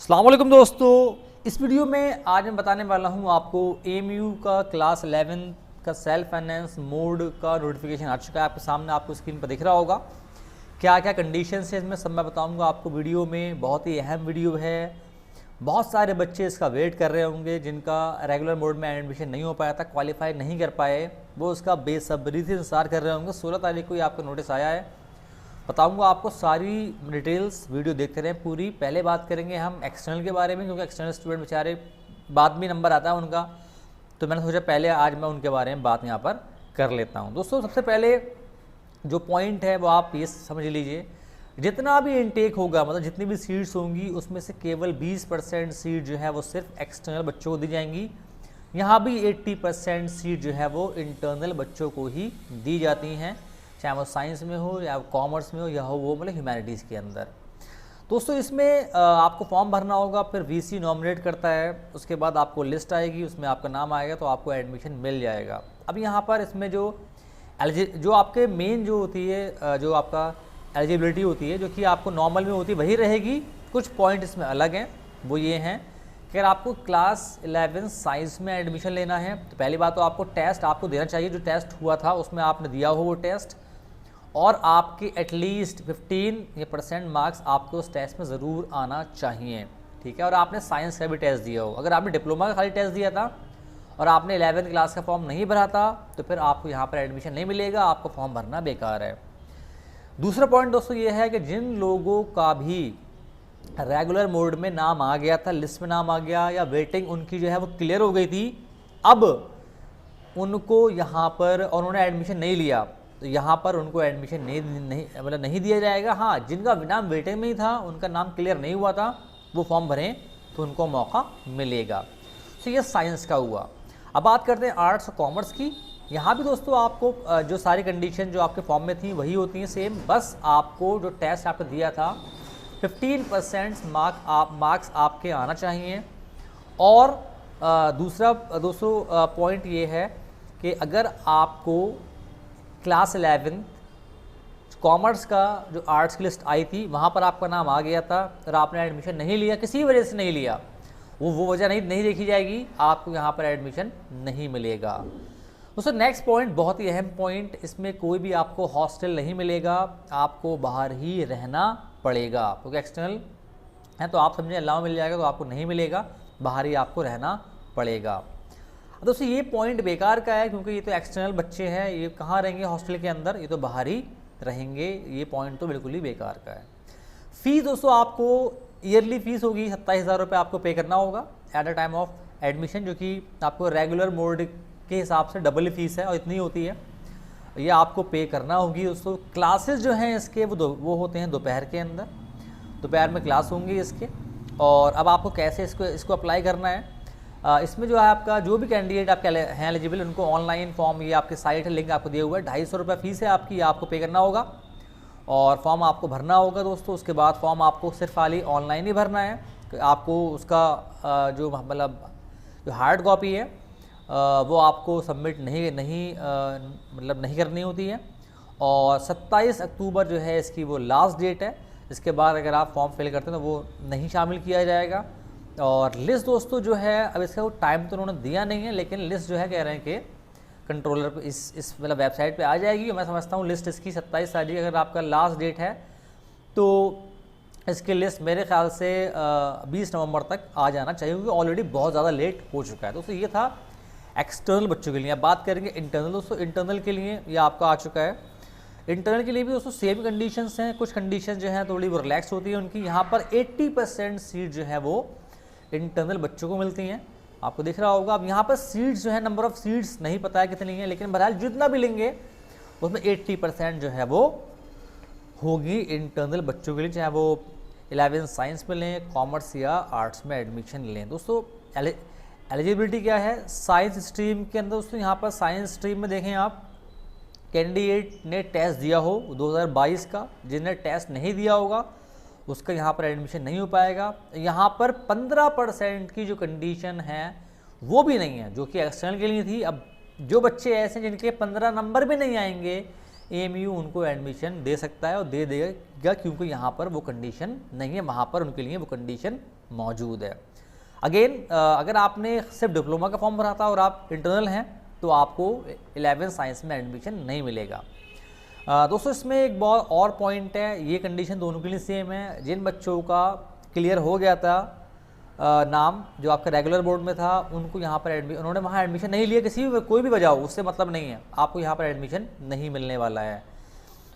अस्सलाम वालेकुम दोस्तों, इस वीडियो में आज मैं बताने वाला हूं आपको एएमयू का क्लास 11 का सेल्फ फाइनेंस मोड का नोटिफिकेशन आ चुका है। आपके सामने आपको स्क्रीन पर दिख रहा होगा क्या क्या कंडीशन है इसमें, सब मैं बताऊंगा आपको वीडियो में। बहुत ही अहम वीडियो है। बहुत सारे बच्चे इसका वेट कर रहे होंगे जिनका रेगुलर मोड में एडमिशन नहीं हो पाया था, क्वालिफाई नहीं कर पाए, वो उसका बेसब्री से इंतजार कर रहे होंगे। 16 तारीख को ही आपका नोटिस आया है। बताऊंगा आपको सारी डिटेल्स, वीडियो देखते रहें पूरी। पहले बात करेंगे हम एक्सटर्नल के बारे में, क्योंकि एक्सटर्नल स्टूडेंट बेचारे बाद में नंबर आता है उनका, तो मैंने सोचा पहले आज मैं उनके बारे में बात यहाँ पर कर लेता हूँ। दोस्तों सबसे पहले जो पॉइंट है वो आप ये समझ लीजिए, जितना भी इनटेक होगा, मतलब जितनी भी सीट्स होंगी उसमें से केवल 20% सीट जो है वो सिर्फ एक्सटर्नल बच्चों को दी जाएंगी। यहाँ भी 80% सीट जो है वो इंटरनल बच्चों को ही दी जाती हैं, चाहे वो साइंस में हो या कॉमर्स में हो या हो वो मतलब ह्यूमैनिटीज़ के अंदर। दोस्तों इसमें आपको फॉर्म भरना होगा, फिर वीसी नॉमिनेट करता है, उसके बाद आपको लिस्ट आएगी, उसमें आपका नाम आएगा तो आपको एडमिशन मिल जाएगा। अब यहाँ पर इसमें जो आपके मेन जो होती है, जो आपका एलिजिबिलिटी होती है, जो कि आपको नॉर्मल में होती है वही रहेगी। कुछ पॉइंट इसमें अलग हैं, वो ये हैं कि अगर आपको क्लास 11 साइंस में एडमिशन लेना है तो पहली बात तो आपको टेस्ट आपको देना चाहिए। जो टेस्ट हुआ था उसमें आपने दिया हो वो टेस्ट, और आपके एटलीस्ट 15% मार्क्स आपको उस टेस्ट में ज़रूर आना चाहिए, ठीक है। और आपने साइंस का भी टेस्ट दिया हो। अगर आपने डिप्लोमा का खाली टेस्ट दिया था और आपने 11th क्लास का फॉर्म नहीं भरा था तो फिर आपको यहाँ पर एडमिशन नहीं मिलेगा, आपको फॉर्म भरना बेकार है। दूसरा पॉइंट दोस्तों ये है कि जिन लोगों का भी रेगुलर मोड में नाम आ गया था, लिस्ट में नाम आ गया, या वेटिंग उनकी जो है वो क्लियर हो गई थी, अब उनको यहाँ पर और उन्होंने एडमिशन नहीं लिया तो यहाँ पर उनको एडमिशन नहीं दिया जाएगा। हाँ, जिनका नाम वेटिंग में ही था, उनका नाम क्लियर नहीं हुआ था, वो फॉर्म भरें तो उनको मौका मिलेगा। तो ये साइंस का हुआ। अब बात करते हैं आर्ट्स और कॉमर्स की। यहाँ भी दोस्तों आपको जो सारी कंडीशन जो आपके फॉर्म में थी वही होती हैं सेम, बस आपको जो टेस्ट आपने दिया था 15% मार्क्स आपके आना चाहिए। और दूसरा दोस्तों पॉइंट ये है कि अगर आपको क्लास 11 कॉमर्स का जो आर्ट्स की लिस्ट आई थी वहाँ पर आपका नाम आ गया था और आपने एडमिशन नहीं लिया, किसी वजह से नहीं लिया, वो वजह नहीं देखी जाएगी, आपको यहाँ पर एडमिशन नहीं मिलेगा। दोस्तों नेक्स्ट पॉइंट बहुत ही अहम पॉइंट, इसमें कोई भी आपको हॉस्टल नहीं मिलेगा, आपको बाहर ही रहना पड़ेगा। क्योंकि एक्सटर्नल है तो आप समझें अलाउ मिल जाएगा, तो आपको नहीं मिलेगा, बाहर ही आपको रहना पड़ेगा। दोस्तों ये पॉइंट बेकार का है, क्योंकि ये तो एक्सटर्नल बच्चे हैं, ये कहाँ रहेंगे हॉस्टल के अंदर, ये तो बाहर ही रहेंगे। ये पॉइंट तो बिल्कुल ही बेकार का है। फीस दोस्तों आपको ईयरली फीस होगी 27,000 रुपये आपको पे करना होगा at the time of admission, जो कि आपको रेगुलर मोड के हिसाब से डबल फीस है और इतनी होती है, ये आपको पे करना होगी। दोस्तों क्लासेस जो हैं इसके वो होते हैं दोपहर के अंदर, दोपहर में क्लास होंगी इसके। और अब आपको कैसे इसको अप्लाई करना है, इसमें जो है आपका जो भी कैंडिडेट आपके हैं एलिजिबल, उनको ऑनलाइन फॉर्म, ये आपकी साइट है, लिंक आपको दिया हुआ है, 250 रुपये फीस है आपकी, आपको पे करना होगा और फॉर्म आपको भरना होगा दोस्तों। उसके बाद फॉर्म आपको सिर्फ खाली ऑनलाइन ही भरना है, आपको उसका जो मतलब जो हार्ड कॉपी है वो आपको सबमिट नहीं करनी होती है। और 27 अक्टूबर जो है इसकी वो लास्ट डेट है, इसके बाद अगर आप फॉर्म फिल करते हैं तो वो नहीं शामिल किया जाएगा। और लिस्ट दोस्तों जो है, अब इसका वो टाइम तो उन्होंने दिया नहीं है, लेकिन लिस्ट जो है कह रहे हैं कि कंट्रोलर पे इस मतलब वेबसाइट पे आ जाएगी। मैं समझता हूँ लिस्ट इसकी 27 तारीख अगर आपका लास्ट डेट है तो इसकी लिस्ट मेरे ख्याल से 20 नवंबर तक आ जाना चाहिए, क्योंकि ऑलरेडी बहुत ज़्यादा लेट हो चुका है। दोस्तों ये था एक्सटर्नल बच्चों के लिए। अब बात करेंगे इंटरनल। दोस्तों इंटरनल के लिए ये आपका आ चुका है। इंटरनल के लिए भी दोस्तों सेम कंडीशंस हैं, कुछ कंडीशन जो हैं थोड़ी वो रिलैक्स होती है उनकी। यहाँ पर 80% सीट जो है वो इंटरनल बच्चों को मिलती हैं, आपको दिख रहा होगा। अब यहाँ पर सीट्स जो है, नंबर ऑफ़ सीट्स नहीं पता है कितनी है, लेकिन बहरहाल जितना भी लेंगे उसमें 80% जो है वो होगी इंटरनल बच्चों के लिए, चाहे वो 11 साइंस में लें, कॉमर्स या आर्ट्स में एडमिशन लें। दोस्तों एलिजिबिलिटी क्या है साइंस स्ट्रीम के अंदर? दोस्तों यहाँ पर साइंस स्ट्रीम में देखें आप, कैंडिडेट ने टेस्ट दिया हो 2022 का, जिन्हें टेस्ट नहीं दिया होगा उसका यहाँ पर एडमिशन नहीं हो पाएगा। यहाँ पर 15% की जो कंडीशन है वो भी नहीं है, जो कि एक्सटर्नल के लिए थी। अब जो बच्चे ऐसे जिनके 15 नंबर भी नहीं आएंगे एएमयू उनको एडमिशन दे सकता है और दे देगा, क्योंकि यहाँ पर वो कंडीशन नहीं है, वहाँ पर उनके लिए वो कंडीशन मौजूद है। अगेन अगर आपने सिर्फ डिप्लोमा का फॉर्म भरा था और आप इंटरनल हैं तो आपको 11 साइंस में एडमिशन नहीं मिलेगा। दोस्तों इसमें एक बहुत और पॉइंट है, ये कंडीशन दोनों के लिए सेम है। जिन बच्चों का क्लियर हो गया था नाम जो आपका रेगुलर बोर्ड में था, उनको यहाँ पर उन्होंने वहाँ एडमिशन नहीं लिया, किसी भी कोई भी वजह हो उससे मतलब नहीं है, आपको यहाँ पर एडमिशन नहीं मिलने वाला है।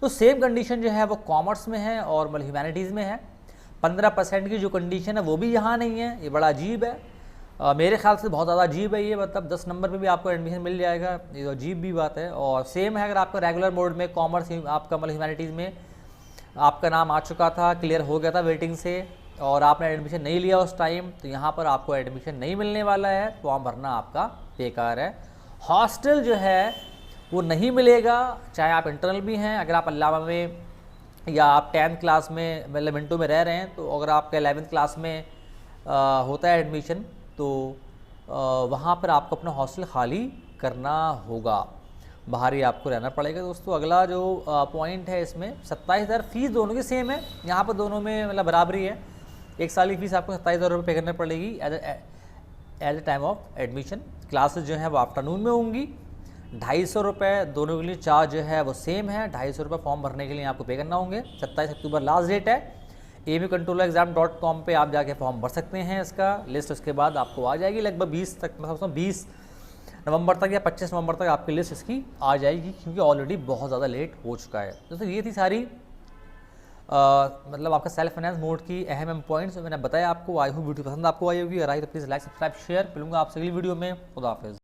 तो सेम कंडीशन जो है वो कॉमर्स में है और मतलब ह्यूमैनिटीज़ में है। 15% की जो कंडीशन है वो भी यहाँ नहीं है, ये बड़ा अजीब है। मेरे ख्याल से बहुत ज़्यादा अजीब है ये, मतलब 10 नंबर पे भी आपको एडमिशन मिल जाएगा, ये तो अजीब भी बात है। और सेम है अगर आपका रेगुलर बोर्ड में कॉमर्स आपका मतलब ह्यूमैनिटीज़ में आपका नाम आ चुका था, क्लियर हो गया था वेटिंग से, और आपने एडमिशन नहीं लिया उस टाइम, तो यहाँ पर आपको एडमिशन नहीं मिलने वाला है, फॉर्म भरना आपका बेकार है। हॉस्टल जो है वो नहीं मिलेगा, चाहे आप इंटरनल भी हैं, अगर आप अल्लामा में या आप 10th क्लास में मतलब मिनटों में रह रहे हैं, तो अगर आपका 11th क्लास में होता है एडमिशन तो वहाँ पर आपको अपना हॉस्टल खाली करना होगा, बाहर ही आपको रहना पड़ेगा। दोस्तों अगला जो पॉइंट है इसमें 27,000 फीस दोनों की सेम है, यहाँ पर दोनों में मतलब बराबरी है। एक साल की फ़ीस आपको 27,000 रुपये पे करनी पड़ेगी as a time of admission. Classes जो है वो आफ्टरनून में होंगी। 250 रुपये दोनों के लिए चार्ज जो है वो सेम है। 250 रुपये फॉर्म भरने के लिए आपको पे करना होंगे। 27 अक्टूबर लास्ट डेट है। amcontrolexam.com पे आप जाके फॉर्म भर सकते हैं, इसका लिस्ट उसके बाद आपको आ जाएगी लगभग 20 तक, मतलब 20 नवंबर तक या 25 नवंबर तक आपकी लिस्ट इसकी आ जाएगी, क्योंकि ऑलरेडी बहुत ज़्यादा लेट हो चुका है। दोस्तों ये थी सारी मतलब आपका सेल्फ फाइनेंस मोड की अहम पॉइंट्स मैंने बताया आपको। आई होप वीडियो पसंद आपको आई होगी, अगर आई तो प्लीज़ लाइक सब्सक्राइब शेयर। मिलूंगा आपसे अगली वीडियो में। खुदा हाफिज़।